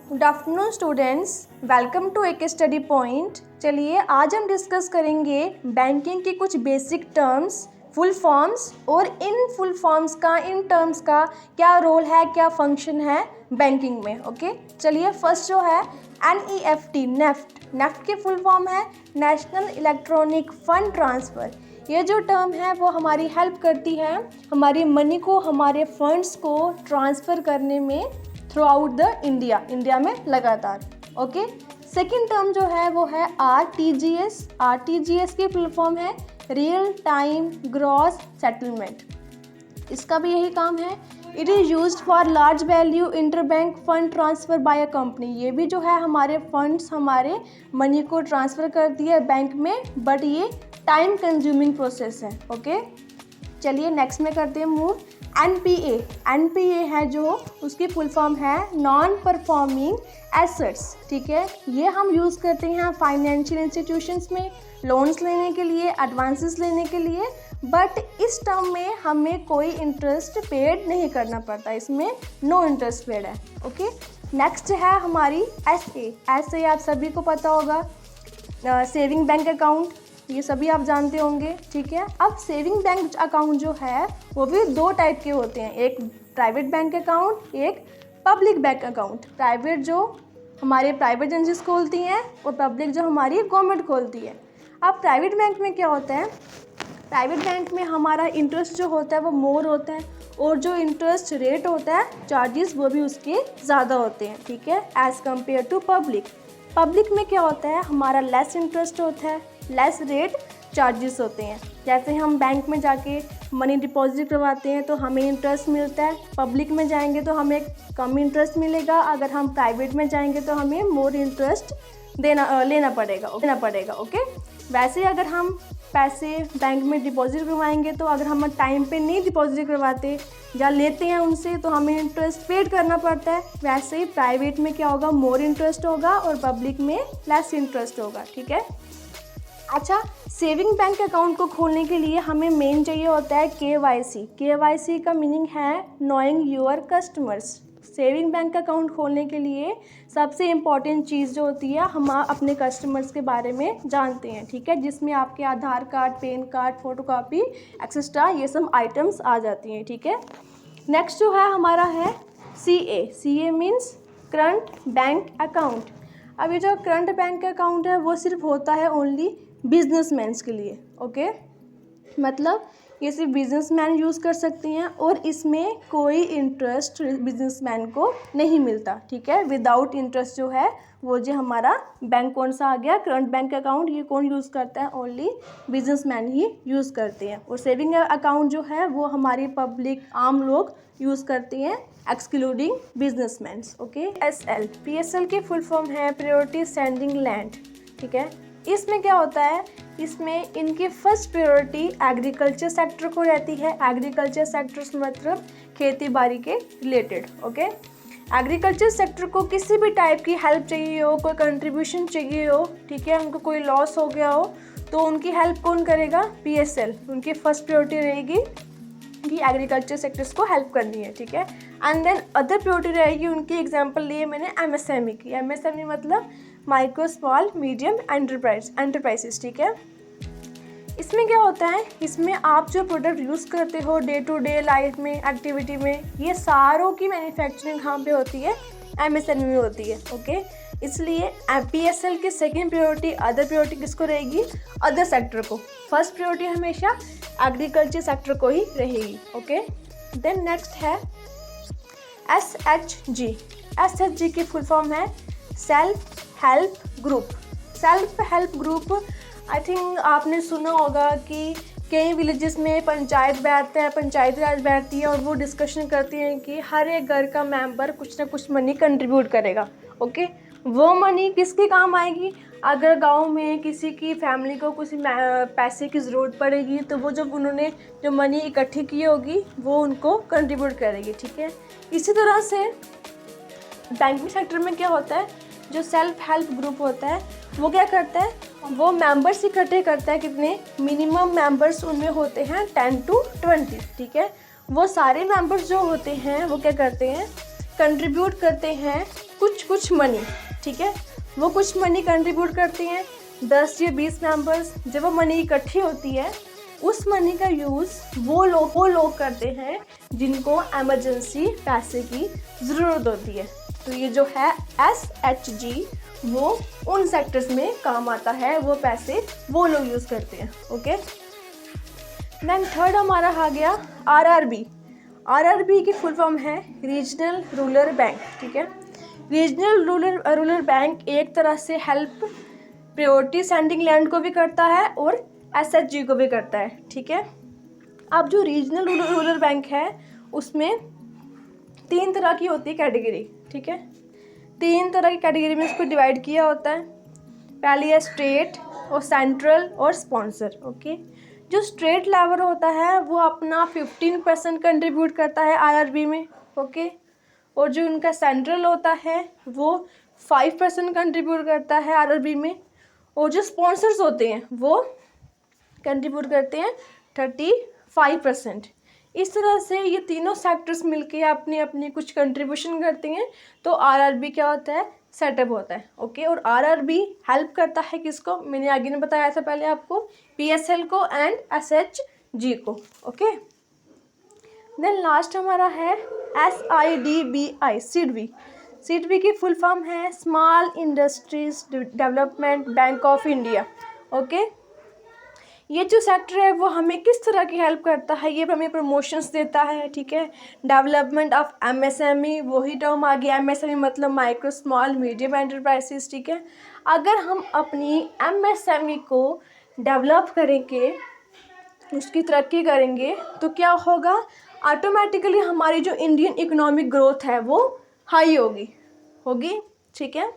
Good afternoon students, welcome to एक study point. चलिए आज हम डिस्कस करेंगे बैंकिंग की कुछ बेसिक टर्म्स, फुल फॉर्म्स और इन फुल फॉर्म्स का, इन टर्म्स का क्या रोल है, क्या फंक्शन है बैंकिंग में। ओके चलिए फर्स्ट जो है NEFT, नेफ्ट की फुल फॉर्म है नेशनल इलेक्ट्रॉनिक फंड ट्रांसफ़र। ये जो टर्म है वो हमारी हेल्प करती है हमारी मनी को, हमारे फंड्स को ट्रांसफ़र करने में थ्रू आउट द इंडिया में लगातार। ओके सेकेंड टर्म जो है वो है RTGS की फुल फॉर्म है रियल टाइम ग्रॉस सेटलमेंट। इसका भी यही काम है। It is used for large value interbank fund transfer bye a company. ये भी जो है हमारे फंड्स, हमारे मनी को ट्रांसफ़र करती है बैंक में, बट ये टाइम कंज्यूमिंग प्रोसेस है। ओके चलिए नेक्स्ट में करते हैं मूव। NPA है जो, उसकी फुल फॉर्म है नॉन परफॉर्मिंग एसेट्स। ठीक है, ये हम यूज़ करते हैं फाइनेंशियल इंस्टीट्यूशंस में लोन्स लेने के लिए, एडवांसेस लेने के लिए, बट इस टर्म में हमें कोई इंटरेस्ट पेड नहीं करना पड़ता, इसमें नो इंटरेस्ट पेड है। ओके नेक्स्ट है हमारी SA आप सभी को पता होगा, सेविंग बैंक अकाउंट, ये सभी आप जानते होंगे। ठीक है, अब सेविंग बैंक अकाउंट जो है वो भी दो टाइप के होते हैं, एक प्राइवेट बैंक अकाउंट, एक पब्लिक बैंक अकाउंट। प्राइवेट जो हमारे प्राइवेट एजेंसीज खोलती हैं और पब्लिक जो हमारी गवर्नमेंट खोलती है। अब प्राइवेट बैंक में क्या होता है, प्राइवेट बैंक में हमारा इंटरेस्ट जो होता है वो मोर होता है और जो इंटरेस्ट रेट होता है, चार्जेस, वो भी उसके ज़्यादा होते हैं। ठीक है, एज़ कम्पेयर टू पब्लिक में क्या होता है, हमारा लेस इंटरेस्ट होता है, लेस रेट चार्जेस होते हैं। जैसे हम बैंक में जाके मनी डिपॉजिट करवाते हैं तो हमें इंटरेस्ट मिलता है, पब्लिक में जाएंगे तो हमें कम इंटरेस्ट मिलेगा, अगर हम प्राइवेट में जाएंगे तो हमें मोर इंटरेस्ट लेना पड़ेगा। ओके वैसे अगर हम पैसे बैंक में डिपॉजिट करवाएंगे तो अगर हम टाइम पे नहीं डिपॉजिट करवाते या लेते हैं उनसे तो हमें इंटरेस्ट पेड करना पड़ता है। वैसे ही प्राइवेट में क्या होगा, मोर इंटरेस्ट होगा और पब्लिक में लेस इंटरेस्ट होगा। ठीक है, अच्छा सेविंग बैंक अकाउंट को खोलने के लिए हमें मेन चाहिए होता है KYC का मीनिंग है knowing your customers. Saving bank account खोलने के लिए सबसे इम्पॉर्टेंट चीज़ जो होती है, हम अपने कस्टमर्स के बारे में जानते हैं। ठीक है, जिसमें आपके Aadhaar card, PAN card, photocopy etcetera ये सब आइटम्स आ जाती हैं। ठीक है, नेक्स्ट जो है हमारा है CA means current bank account. अब ये जो करंट बैंक अकाउंट है वो सिर्फ होता है ओनली बिजनेसमैन्स के लिए। ओके मतलब ये सिर्फ बिजनेसमैन यूज़ कर सकते हैं और इसमें कोई इंटरेस्ट बिजनेसमैन को नहीं मिलता। ठीक है, विदाउट इंटरेस्ट जो है वो जो हमारा बैंक कौन सा आ गया, करंट बैंक अकाउंट, ये कौन यूज़ करता है, ओनली बिजनेसमैन ही यूज़ करते हैं। और सेविंग अकाउंट जो है वो हमारी पब्लिक, आम लोग यूज़ करते हैं एक्सक्लूडिंग बिजनेसमैन्स। ओके PSL की फुल फॉर्म है प्रायोरिटी सेंडिंग लैंड। ठीक है, इसमें क्या होता है, इसमें इनकी फर्स्ट प्रायोरिटी एग्रीकल्चर सेक्टर को रहती है। एग्रीकल्चर सेक्टर से मतलब खेती बाड़ी के रिलेटेड। ओके एग्रीकल्चर सेक्टर को किसी भी टाइप की हेल्प चाहिए हो, कोई कंट्रीब्यूशन चाहिए हो, ठीक है, उनको कोई लॉस हो गया हो तो उनकी हेल्प कौन करेगा, PSL। उनकी फर्स्ट प्रायोरिटी रहेगी कि एग्रीकल्चर सेक्टर्स को हेल्प करनी है। ठीक है, एंड देन अदर प्रायोरिटी रहेगी उनकी, एग्जांपल लिए मैंने MSME की। MSME मतलब माइक्रो स्मॉल मीडियम एंटरप्राइजेस। ठीक है, इसमें क्या होता है, इसमें आप जो प्रोडक्ट यूज़ करते हो डे टू डे लाइफ में, एक्टिविटी में, ये सारों की मैन्युफैक्चरिंग कहाँ पे होती है, MSME में होती है। ओके इसलिए PSL की सेकेंड प्रायोरिटी, अदर प्रायोरिटी किसको रहेगी, अदर सेक्टर को। फर्स्ट प्रायोरिटी हमेशा एग्रीकल्चर सेक्टर को ही रहेगी। ओके देन नेक्स्ट है SHG की फुल फॉर्म है self help group. I think आपने सुना होगा कि कई विलेजेस में पंचायत बैठते हैं, पंचायती राज बैठती है और वो डिस्कशन करती हैं कि हर एक घर का मेंबर कुछ ना कुछ मनी कंट्रीब्यूट करेगा। ओके वो मनी किसके काम आएगी, अगर गांव में किसी की फैमिली को कुछ पैसे की ज़रूरत पड़ेगी तो वो जब उन्होंने जो मनी इकट्ठी की होगी वो उनको कंट्रीब्यूट करेगी। ठीक है, इसी तरह से बैंकिंग सेक्टर में क्या होता है, जो सेल्फ हेल्प ग्रुप होता है वो क्या करता है, वो मेंबर्स इकट्ठे करता है। कितने, मिनिमम मेंबर्स उनमें होते हैं 10 to 20। ठीक है, वो सारे मेंबर्स जो होते हैं वो क्या करते हैं, कंट्रीब्यूट करते हैं कुछ मनी, ठीक है, वो कुछ मनी कंट्रीब्यूट करती हैं 10 या 20 मेंबर्स। जब वो मनी इकट्ठी होती है, उस मनी का यूज़ वो लोग करते हैं जिनको एमरजेंसी पैसे की ज़रूरत होती है। तो ये जो है SHG, वो उन सेक्टर्स में काम आता है, वो पैसे वो लोग यूज़ करते हैं। ओके, देन थर्ड हमारा आ गया RRB। RRB की फुल फॉर्म है रीजनल रूरल बैंक, ठीक है। रीजनल रूरल बैंक एक तरह से हेल्प प्रायोरिटी सेंडिंग लैंड को भी करता है और SHG को भी करता है, ठीक है। अब जो रीजनल रूरल बैंक है उसमें 3 तरह की होती है कैटेगरी, ठीक है। 3 तरह की कैटेगरी में इसको डिवाइड किया होता है। पहली है स्टेट और सेंट्रल और स्पॉन्सर। ओके, जो स्टेट लेवल होता है वो अपना 15% कंट्रीब्यूट करता है IRB में। ओके, और जो उनका सेंट्रल होता है वो 5% कंट्रीब्यूट करता है RRB में, और जो स्पॉन्सर्स होते हैं वो कंट्रीब्यूट करते हैं 35%। इस तरह से ये तीनों सेक्टर्स मिलके अपनी अपनी कुछ कंट्रीब्यूशन करते हैं, तो RRB क्या होता है, सेटअप होता है। ओके, और RRB हेल्प करता है किसको, मैंने आगे ने बताया था पहले आपको, PSL को एंड SHG को। ओके, देन लास्ट हमारा है SIDBI, SIDBI की फुल फॉर्म है small industries development bank of India. Okay, ये जो सेक्टर है वो हमें किस तरह की हेल्प करता है, ये हमें प्रमोशंस देता है, ठीक है। डेवलपमेंट ऑफ MSME, वही टर्म आ गया, MSME मतलब माइक्रो स्मॉल मीडियम एंटरप्राइजेस, ठीक है। अगर हम अपनी MSME को डेवलप करेंगे, उसकी तरक्की करेंगे, तो क्या होगा, ऑटोमेटिकली हमारी जो इंडियन इकोनॉमिक ग्रोथ है वो हाई होगी, ठीक है।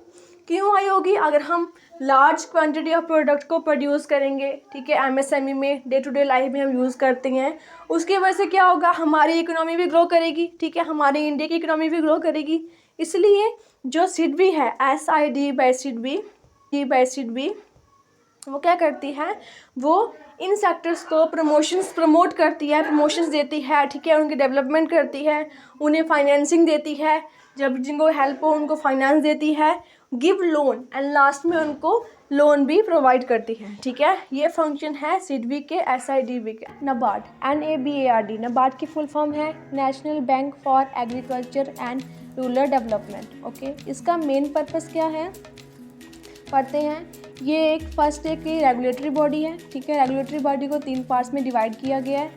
क्यों हाई होगी, अगर हम लार्ज क्वांटिटी ऑफ प्रोडक्ट को प्रोड्यूस करेंगे, ठीक है, MSME में डे टू डे लाइफ में हम यूज़ करते हैं, उसकी वजह से क्या होगा, हमारी इकोनॉमी भी ग्रो करेगी, ठीक है, हमारी इंडिया की इकोनॉमी भी ग्रो करेगी। इसलिए जो SIDBI है, SIDBI, वो क्या करती है, वो इन सेक्टर्स को प्रमोट करती है, प्रमोशंस देती है, ठीक है, उनकी डेवलपमेंट करती है, उन्हें फाइनेंसिंग देती है, जब जिनको हेल्प हो उनको फाइनेंस देती है, गिव लोन, एंड लास्ट में उनको लोन भी प्रोवाइड करती है, ठीक है। ये फंक्शन है SIDBI के, SIDBI के। NABARD, NABARD, NABARD की फुल फॉर्म है national bank for agriculture and rural development. Okay, इसका मेन पर्पस क्या है, पढ़ते हैं। ये एक रेगुलेटरी बॉडी है, ठीक है। रेगुलेटरी बॉडी को 3 पार्ट्स में डिवाइड किया गया है,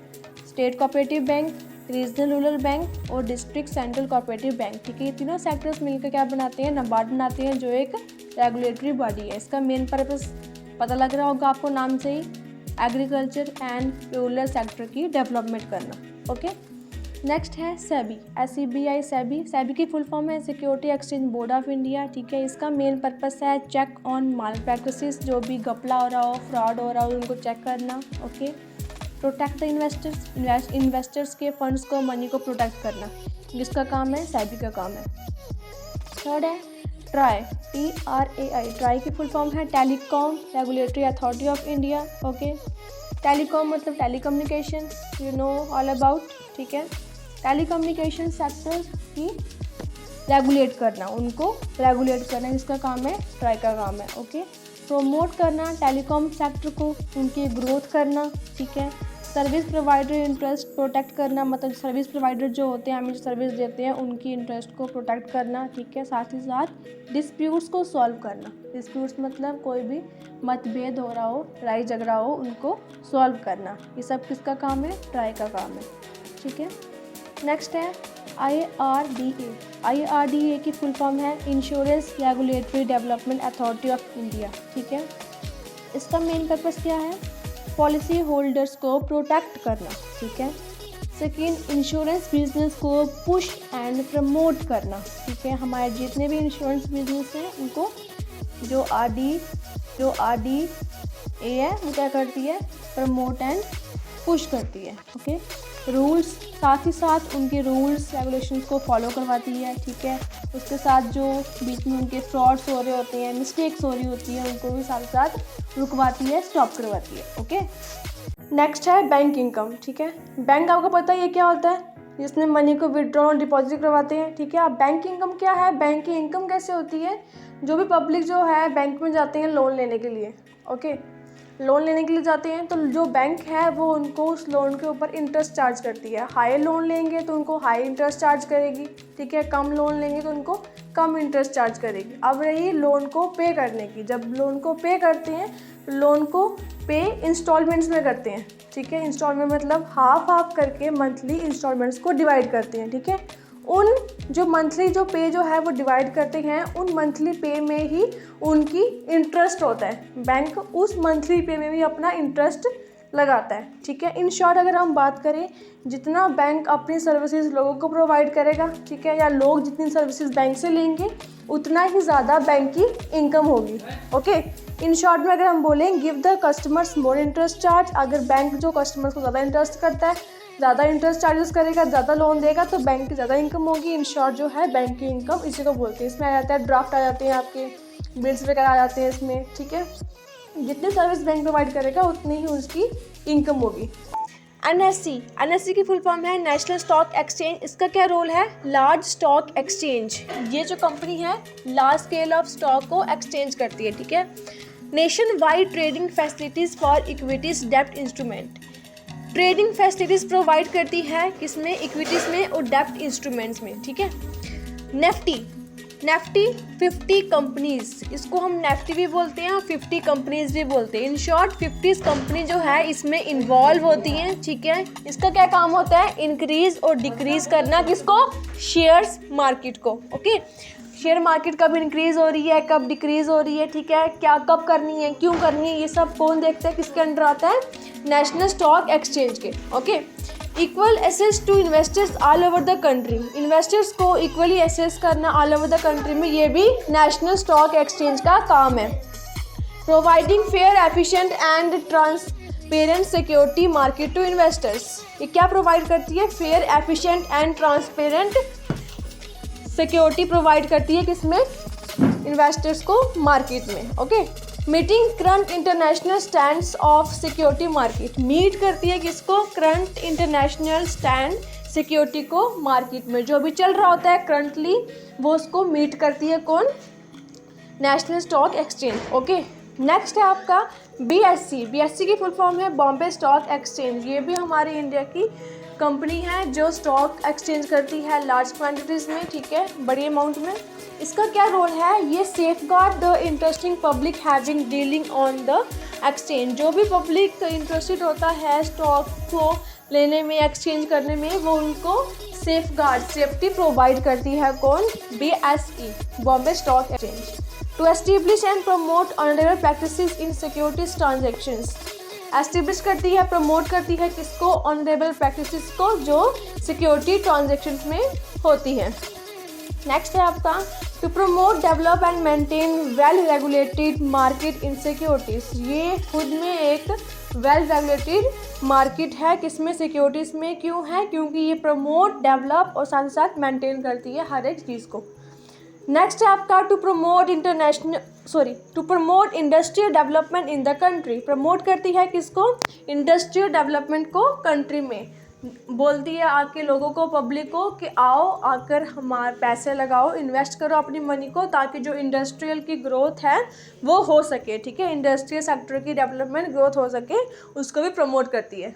state cooperative bank, regional rural bank और डिस्ट्रिक्ट सेंट्रल कोऑपरेटिव बैंक, ठीक है। ये तीनों सेक्टर्स मिलकर क्या बनाते हैं, NABARD बनाते हैं, जो एक रेगुलेटरी बॉडी है। इसका मेन पर्पस पता लग रहा होगा आपको नाम से ही, एग्रीकल्चर एंड रूरल सेक्टर की डेवलपमेंट करना। ओके, नेक्स्ट है SEBI, SEBI की फुल फॉर्म है security exchange board of India, ठीक है। इसका मेन पर्पस है चेक ऑन माल प्रैक्टिसेस, जो भी घपला हो रहा हो, फ्रॉड हो रहा हो, उनको चेक करना। ओके, प्रोटेक्ट द इन्वेस्टर्स के फंड्स को, मनी को प्रोटेक्ट करना, जिसका काम है SEBI का काम है। थर्ड है TRAI की फुल फॉर्म है telecom regulatory authority of India. Okay, telecom मतलब telecommunication, you know all about, ठीक है। टेलीकम्युनिकेशन सेक्टर की रेगुलेट करना, उनको रेगुलेट करना, इसका काम है ट्राई का काम है। ओके, प्रमोट करना टेलीकॉम सेक्टर को, उनकी ग्रोथ करना, ठीक है। सर्विस प्रोवाइडर इंटरेस्ट प्रोटेक्ट करना, मतलब सर्विस प्रोवाइडर जो होते हैं, हमें जो सर्विस देते हैं, उनकी इंटरेस्ट को प्रोटेक्ट करना, ठीक है। साथ ही साथ डिस्प्यूट्स को सॉल्व करना, डिस्प्यूट्स मतलब कोई भी मतभेद हो रहा हो, लड़ाई झगड़ा हो, उनको सॉल्व करना, ये सब किसका काम है, ट्राई का काम है, ठीक है। नेक्स्ट है IRDA की फुल फॉर्म है insurance regulatory development authority of India, ठीक है। इसका मेन पर्पस क्या है, पॉलिसी होल्डर्स को प्रोटेक्ट करना, ठीक है। सेकेंड, इंश्योरेंस बिजनेस को पुश एंड प्रमोट करना, ठीक है। हमारे जितने भी इंश्योरेंस बिजनेस हैं उनको जो RDA है वो क्या करती है, प्रमोट एंड पुश करती है। ओके, रूल्स, साथ ही साथ उनके रूल्स रेगुलेशंस को फॉलो करवाती है, ठीक है। उसके साथ जो बीच में उनके फ्रॉड्स हो रहे होते हैं, मिस्टेक्स हो रही होती है, उनको भी साथ साथ रुकवाती है, स्टॉप करवाती है। ओके, नेक्स्ट है बैंक इनकम, ठीक है। बैंक आपको पता है ये क्या होता है, जिसमें मनी को विड्रॉ डिपॉजिट करवाते हैं, ठीक है। अब बैंक इनकम क्या है, बैंक की इनकम कैसे होती है, जो भी पब्लिक जो है बैंक में जाते हैं लोन लेने के लिए, ओके, लोन लेने के लिए जाते हैं, तो जो बैंक है वो उनको उस लोन के ऊपर इंटरेस्ट चार्ज करती है। हाई लोन लेंगे तो उनको हाई इंटरेस्ट चार्ज करेगी, ठीक है। कम लोन लेंगे तो उनको कम इंटरेस्ट चार्ज करेगी। अब रही लोन को पे करने की, जब लोन को पे करते हैं तो लोन को पे इंस्टॉलमेंट्स में करते हैं, ठीक है। इंस्टॉलमेंट मतलब हाफ करके मंथली इंस्टॉलमेंट्स को डिवाइड करते हैं, ठीक है। उन जो मंथली जो पे जो है वो डिवाइड करते हैं, उन मंथली पे में ही उनकी इंटरेस्ट होता है। बैंक उस मंथली पे में भी अपना इंटरेस्ट लगाता है, ठीक है। इन शॉर्ट अगर हम बात करें, जितना बैंक अपनी सर्विसेज लोगों को प्रोवाइड करेगा, ठीक है, या लोग जितनी सर्विसेज बैंक से लेंगे उतना ही ज़्यादा बैंक की इनकम होगी, ओके। इन शॉर्ट में अगर हम बोलें give the customers more interest charge, अगर बैंक जो कस्टमर्स को ज़्यादा इंटरेस्ट करता है, ज़्यादा इंटरेस्ट चार्जेस करेगा, ज़्यादा लोन देगा, तो बैंक की ज़्यादा इनकम होगी। इन शॉर्ट जो है बैंक की इनकम इसी को बोलते हैं। इसमें आ जाता है ड्राफ्ट आ जाते हैं, आपके बिल्स वगैरह आ जाते हैं इसमें, ठीक है। जितनी सर्विस बैंक प्रोवाइड करेगा उतनी ही उसकी इनकम होगी। एनएससी की फुल फॉर्म है नेशनल स्टॉक एक्सचेंज। इसका क्या रोल है, लार्ज स्टॉक एक्सचेंज। ये जो कंपनी है लार्ज स्केल ऑफ स्टॉक को एक्सचेंज करती है, ठीक है। Nation wide trading facilities for equities डेब्ट इंस्ट्रूमेंट, ट्रेडिंग फैसिलिटीज़ प्रोवाइड करती है किसमें, इक्विटीज़ में और डेब्ट इंस्ट्रूमेंट्स में, ठीक है। नेफ्टी 50 कंपनीज, इसको हम नेफ्टी भी बोलते हैं और 50 कंपनीज भी बोलते हैं। इन शॉर्ट 50 कंपनी जो है इसमें इन्वॉल्व होती हैं, ठीक है। इसका क्या काम होता है, इंक्रीज और डिक्रीज करना, किसको, शेयर्स मार्केट को, ओके। शेयर मार्केट कब इंक्रीज हो रही है, कब डिक्रीज हो रही है, ठीक है, क्या कब करनी है, क्यों करनी है, ये सब कौन देखता है, किसके अंडर आता है, नेशनल स्टॉक एक्सचेंज के, okay. Equal access to investors all over the country, investors को इक्वली एसेस करना ऑल ओवर द कंट्री में, ये भी नेशनल स्टॉक एक्सचेंज का काम है। Providing fair efficient and transparent security market to investors, ये क्या प्रोवाइड करती है, fair efficient and transparent security provide करती है किसमें, इन्वेस्टर्स को मार्केट में, okay. Meeting current international stands of security market, meet करती है किसको, करंट इंटरनेशनल स्टैंड सिक्योरिटी को मार्केट में, जो भी चल रहा होता है करंटली वो उसको मीट करती है कौन, national stock exchange, okay. Next है आपका बीएससी की फुल फॉर्म है बॉम्बे स्टॉक एक्सचेंज। ये भी हमारी इंडिया की कंपनी है जो स्टॉक एक्सचेंज करती है लार्ज क्वांटिटीज़ में, ठीक है, बड़ी अमाउंट में। इसका क्या रोल है, ये safeguard the interesting public having dealing on the exchange, जो भी पब्लिक इंटरेस्टेड होता है स्टॉक को लेने में, एक्सचेंज करने में, वो उनको सेफगार्ड सेफ्टी प्रोवाइड करती है कौन, BSE Bombay stock exchange. To establish and promote honourable practices in securities transactions, establish करती है, प्रमोट करती है किसको, ऑनरेबल प्रैक्टिसेस को जो सिक्योरिटी ट्रांजैक्शंस में होती है। नेक्स्ट है आपका to promote develop and maintain well regulated market in securities, ये खुद में एक वेल रेगुलेटेड मार्केट है किसमें, सिक्योरिटीज में। क्यों है, क्योंकि ये प्रमोट, डेवलप और साथ ही साथ मेंटेन करती है हर एक चीज़ को। नेक्स्ट है आपका to promote industrial development in the country, promote करती है किसको, इंडस्ट्रियल डेवलपमेंट को कंट्री में, बोलती है आके लोगों को, पब्लिक को कि आओ आकर हमारे पैसे लगाओ, इन्वेस्ट करो अपनी मनी को, ताकि जो इंडस्ट्रियल की ग्रोथ है वो हो सके, ठीक है, इंडस्ट्रियल सेक्टर की डेवलपमेंट ग्रोथ हो सके, उसको भी प्रमोट करती है।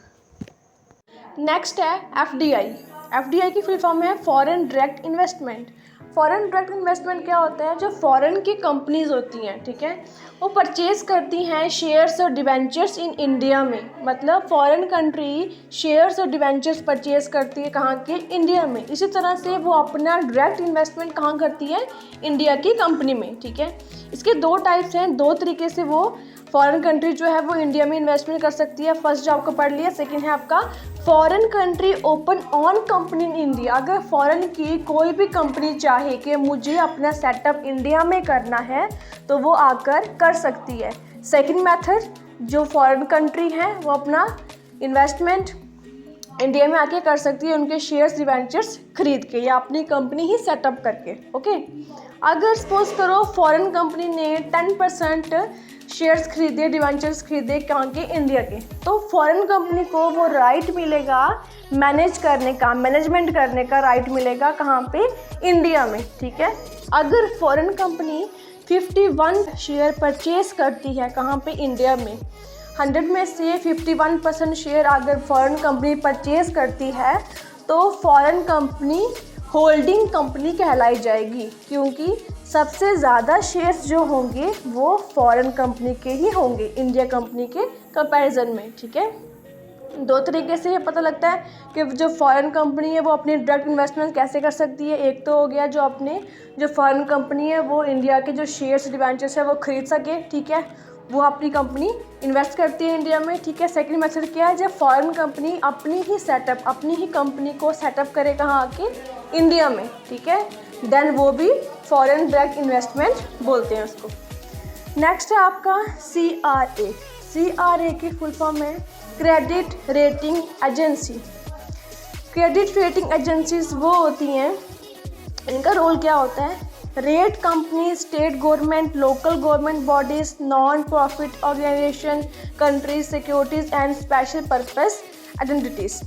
नेक्स्ट है एफडीआई की फुल फॉर्म है foreign direct investment. Foreign direct investment क्या होता है, जो फॉरेन की कंपनीज होती हैं, ठीक है, वो परचेज करती हैं शेयर्स और डिवेंचर्स इन इंडिया में, मतलब फॉरेन कंट्री शेयर्स और डिवेंचर्स परचेज करती है कहाँ के, इंडिया में। इसी तरह से वो अपना डायरेक्ट इन्वेस्टमेंट कहाँ करती है, इंडिया की कंपनी में, ठीक है। इसके दो टाइप्स हैं, दो तरीके से वो फॉरेन कंट्री जो है वो इंडिया में इन्वेस्टमेंट कर सकती है। फर्स्ट जो आपको पढ़ लिया, सेकंड है आपका foreign country open on company in India. अगर फॉरेन की कोई भी कंपनी चाहे कि मुझे अपना सेटअप इंडिया में करना है तो वो आकर कर सकती है। सेकंड मेथड, जो फॉरेन कंट्री है वो अपना इन्वेस्टमेंट इंडिया में आके कर सकती है, उनके शेयर्स डिवेंचर्स खरीद के या अपनी कंपनी ही सेटअप करके, ओके। अगर सपोज करो फॉरेन कंपनी ने 10% शेयर्स खरीदे, डिवेंचर्स खरीदे कहाँ के, इंडिया के, तो फॉरेन कंपनी को वो राइट मिलेगा मैनेज करने का, मैनेजमेंट करने का राइट मिलेगा कहाँ पे, इंडिया में, ठीक है। अगर फॉरेन कंपनी 51 शेयर परचेज करती है कहाँ पे, इंडिया में, 100 में से 51% शेयर अगर फॉरेन कंपनी परचेज करती है तो फॉरेन कंपनी होल्डिंग कंपनी कहलाई जाएगी, क्योंकि सबसे ज़्यादा शेयर्स जो होंगे वो फॉरेन कंपनी के ही होंगे इंडिया कंपनी के कंपैरिजन में, ठीक है। दो तरीके से ये पता लगता है कि जो फॉरेन कंपनी है वो अपनी डायरेक्ट इन्वेस्टमेंट कैसे कर सकती है। एक तो हो गया जो फॉरेन कंपनी है वो इंडिया के जो शेयर्स डिवेंचर्स है वो खरीद सके, ठीक है, वो अपनी कंपनी इन्वेस्ट करती है इंडिया में, ठीक है। सेकंड मेथड क्या है, जब फॉरेन कंपनी अपनी ही कंपनी को सेटअप करे कहाँ आके, इंडिया में, ठीक है, देन वो भी फॉरेन डायरेक्ट इन्वेस्टमेंट बोलते हैं उसको। नेक्स्ट है आपका CRA। CRA की फुल फॉर्म है credit rating agency. Credit rating agencies वो होती हैं, इनका रोल क्या होता है, rate company, state government, local government bodies, non profit organisation, countries, securities and special purpose entities.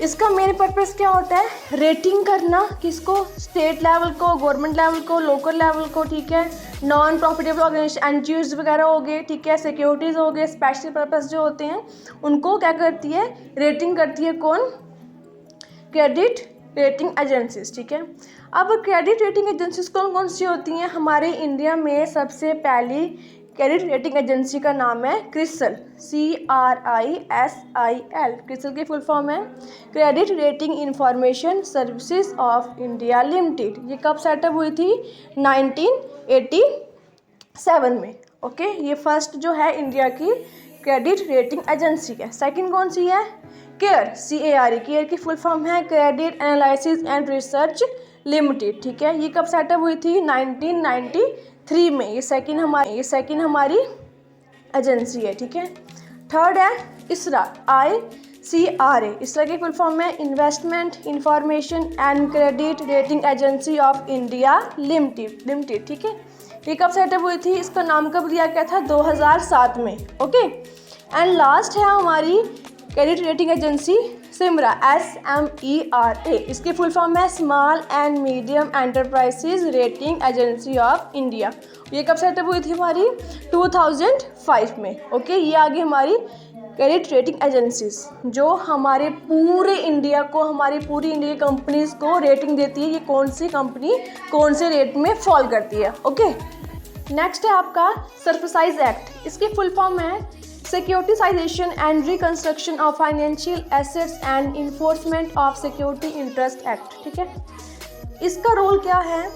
इसका मेन पर्पस क्या होता है, रेटिंग करना, किसको, स्टेट लेवल को, गवर्नमेंट लेवल को, लोकल लेवल को, ठीक है, नॉन प्रॉफिटेबल ऑर्गेनाइजेशन एनजीओज वगैरह हो गए, ठीक है, सिक्योरिटीज़ हो गए, स्पेशल पर्पस जो होते हैं उनको क्या करती है, रेटिंग करती है कौन, क्रेडिट रेटिंग एजेंसीज, ठीक है। अब क्रेडिट रेटिंग एजेंसीज कौन कौन सी होती हैं, हमारे इंडिया में सबसे पहली क्रेडिट रेटिंग एजेंसी का नाम है क्रिसल, CRISIL। क्रिसल की फुल फॉर्म है credit rating information services of India limited. ये कब सेटअप हुई थी, 1987 में, ओके। ये फर्स्ट जो है इंडिया की क्रेडिट रेटिंग एजेंसी है। सेकंड कौन सी है, केयर, CARE। केयर की फुल फॉर्म है credit analysis and research limited, ठीक है। ये कब सेटअप हुई थी, 1993 में। ये सेकंड हमारी एजेंसी है, ठीक है। थर्ड है ISRA, ICRA। ISRA की फुल फॉर्म है investment information and credit rating agency of India limited, ठीक है। ये कब सेटअप हुई थी, इसका नाम कब दिया गया था, 2007 में, ओके। एंड लास्ट है हमारी credit rating agency SMERA, SMERA। इसकी फुल फॉर्म है small and medium enterprises rating agency of India. ये कब सेटअप हुई थी हमारी, 2005 में, ओके। ये आगे हमारी क्रेडिट रेटिंग एजेंसीज जो हमारे पूरे इंडिया को, हमारी पूरी इंडिया कंपनीज को रेटिंग देती है, ये कौन सी कंपनी कौन से रेट में फॉल करती है, ओके। नेक्स्ट है आपका सरफेसाइज एक्ट। इसकी फुल फॉर्म है securitisation and reconstruction of financial assets and enforcement of security interest act, ठीक है। इसका रोल क्या है,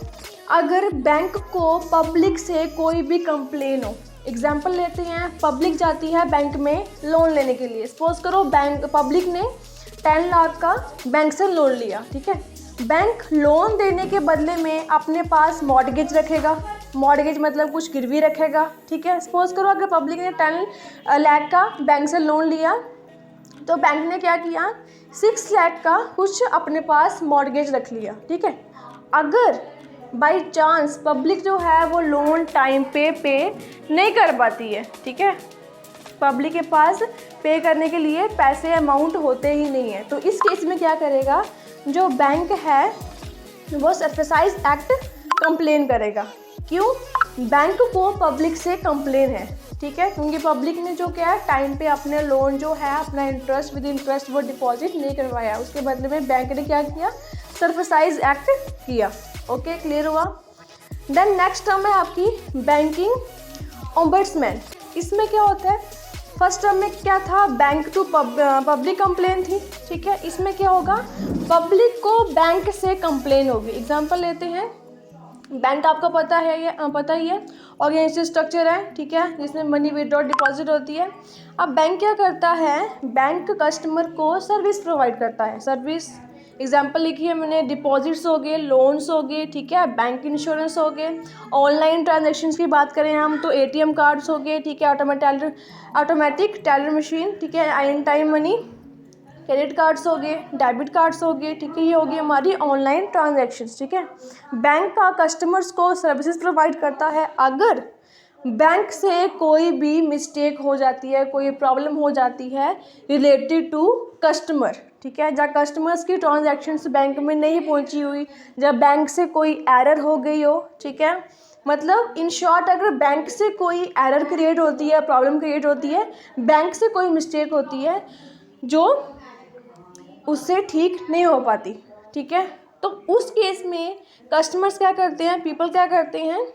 अगर बैंक को पब्लिक से कोई भी कंप्लेन हो, एग्जाम्पल लेते हैं, पब्लिक जाती है बैंक में लोन लेने के लिए, सपोज करो पब्लिक ने 10 लाख का बैंक से लोन लिया, ठीक है। बैंक लोन देने के बदले में अपने पास मॉर्गेज रखेगा, मॉर्गेज मतलब कुछ गिरवी रखेगा, ठीक है। सपोज करो अगर पब्लिक ने 10 लाख का बैंक से लोन लिया तो बैंक ने क्या किया, 6 लाख का कुछ अपने पास मॉर्गेज रख लिया, ठीक है। अगर बाई चांस पब्लिक जो है वो लोन टाइम पे नहीं कर पाती है, ठीक है, पब्लिक के पास पे करने के लिए पैसे अमाउंट होते ही नहीं है, तो इस केस में क्या करेगा, जो बैंक है वो सरफेसाइज एक्ट कंप्लेन करेगा। क्यों, बैंक को पब्लिक से कंप्लेन है, ठीक है, क्योंकि पब्लिक ने जो क्या है टाइम पे अपने लोन जो है अपना इंटरेस्ट विद इंटरेस्ट वो डिपॉजिट नहीं करवाया, उसके बदले में बैंक ने क्या किया, सरफेसाइज एक्ट किया, ओके, क्लियर हुआ। देन नेक्स्ट टर्म है आपकी बैंकिंग ओम्बड्समैन। इसमें क्या होता है, फर्स्ट टर्म में क्या था, बैंक टू पब्लिक कंप्लेन थी, ठीक है। इसमें क्या होगा, पब्लिक को बैंक से कंप्लेन होगी। एग्जांपल लेते हैं, बैंक आपको पता है, ये पता ही है, ऑर्गेनाइजेशन स्ट्रक्चर है, ठीक है, जिसमें मनी विड्रॉ डिपॉजिट होती है। अब बैंक क्या करता है, बैंक कस्टमर को सर्विस प्रोवाइड करता है, सर्विस। एग्जाम्पल लिखी है मैंने, डिपॉजिट्स हो गए, लोन्स हो गए, ठीक है, बैंक इंश्योरेंस हो गए। ऑनलाइन ट्रांजैक्शंस की बात करें हम तो ATM कार्ड्स हो गए, ठीक है, ऑटोमेटिक टेलर मशीन, ठीक है, in time money, credit cards हो गए, डेबिट कार्ड्स हो गए, ठीक है, ये हो गई हमारी ऑनलाइन ट्रांजैक्शंस, ठीक है। बैंक का कस्टमर्स को सर्विसेज प्रोवाइड करता है। अगर बैंक से कोई भी मिस्टेक हो जाती है, कोई प्रॉब्लम हो जाती है रिलेटेड टू कस्टमर, ठीक है, जब कस्टमर्स की ट्रांजैक्शंस बैंक में नहीं पहुंची हुई, जब बैंक से कोई एरर हो गई हो, ठीक है, मतलब इन शॉर्ट अगर बैंक से कोई एरर क्रिएट होती है, प्रॉब्लम क्रिएट होती है, बैंक से कोई मिस्टेक होती है जो उससे ठीक नहीं हो पाती, ठीक है, तो उस केस में कस्टमर्स क्या करते हैं, पीपल क्या करते हैं,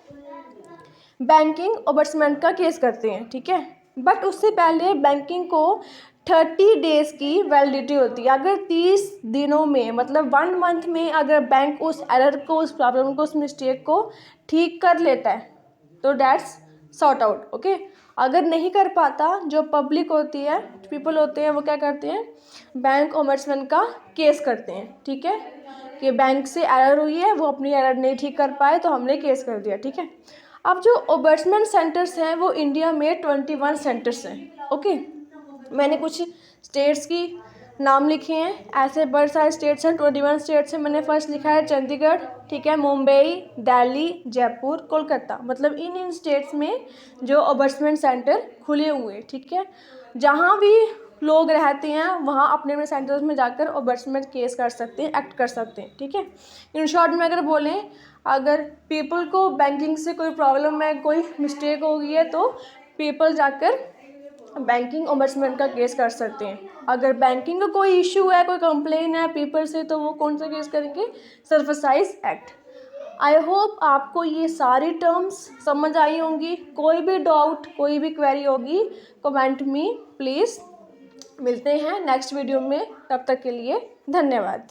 बैंकिंग ओम्बड्समैन का केस करते हैं, ठीक है। बट उससे पहले बैंकिंग को 30 डेज़ की वैलिडिटी होती है। अगर 30 दिनों में, मतलब 1 मंथ में अगर बैंक उस एरर को, उस प्रॉब्लम को, उस मिस्टेक को ठीक कर लेता है तो डैट्स सॉर्ट आउट, ओके। अगर नहीं कर पाता, जो पब्लिक होती है, पीपल होते हैं, वो क्या करते हैं, बैंक ओम्बड्समैन का केस करते हैं, ठीक है, कि बैंक से एरर हुई है, वो अपनी एरर नहीं ठीक कर पाए तो हमने केस कर दिया, ठीक है। अब जो ओम्बड्समैन सेंटर्स हैं वो इंडिया में 21 सेंटर्स हैं, ओके। मैंने कुछ स्टेट्स की नाम लिखे हैं, ऐसे बहुत सारे स्टेट्स हैं, 21 स्टेट्स हैं। मैंने फर्स्ट लिखा है चंडीगढ़, ठीक है, मुंबई, दिल्ली, जयपुर, कोलकाता, मतलब इन स्टेट्स में जो ओम्बड्समैन सेंटर खुले हुए, ठीक है। जहाँ भी लोग रहते हैं वहाँ अपने अपने सेंटर्स में जाकर ओम्बड्समैन केस कर सकते हैं, एक्ट कर सकते हैं, ठीक है। इन शॉर्ट में अगर बोलें, अगर पीपल को बैंकिंग से कोई प्रॉब्लम है, कोई मिस्टेक हो गई है, तो पीपल जाकर बैंकिंग ओम्बड्समैन का केस कर सकते हैं। अगर बैंकिंग का कोई इशू है, कोई कंप्लेन है पीपल से, तो वो कौन सा केस करेंगे, सरफेसाइज एक्ट। आई होप आपको ये सारी टर्म्स समझ आई होंगी। कोई भी डाउट, कोई भी क्वेरी होगी, कमेंट मी प्लीज़। मिलते हैं नेक्स्ट वीडियो में, तब तक के लिए धन्यवाद।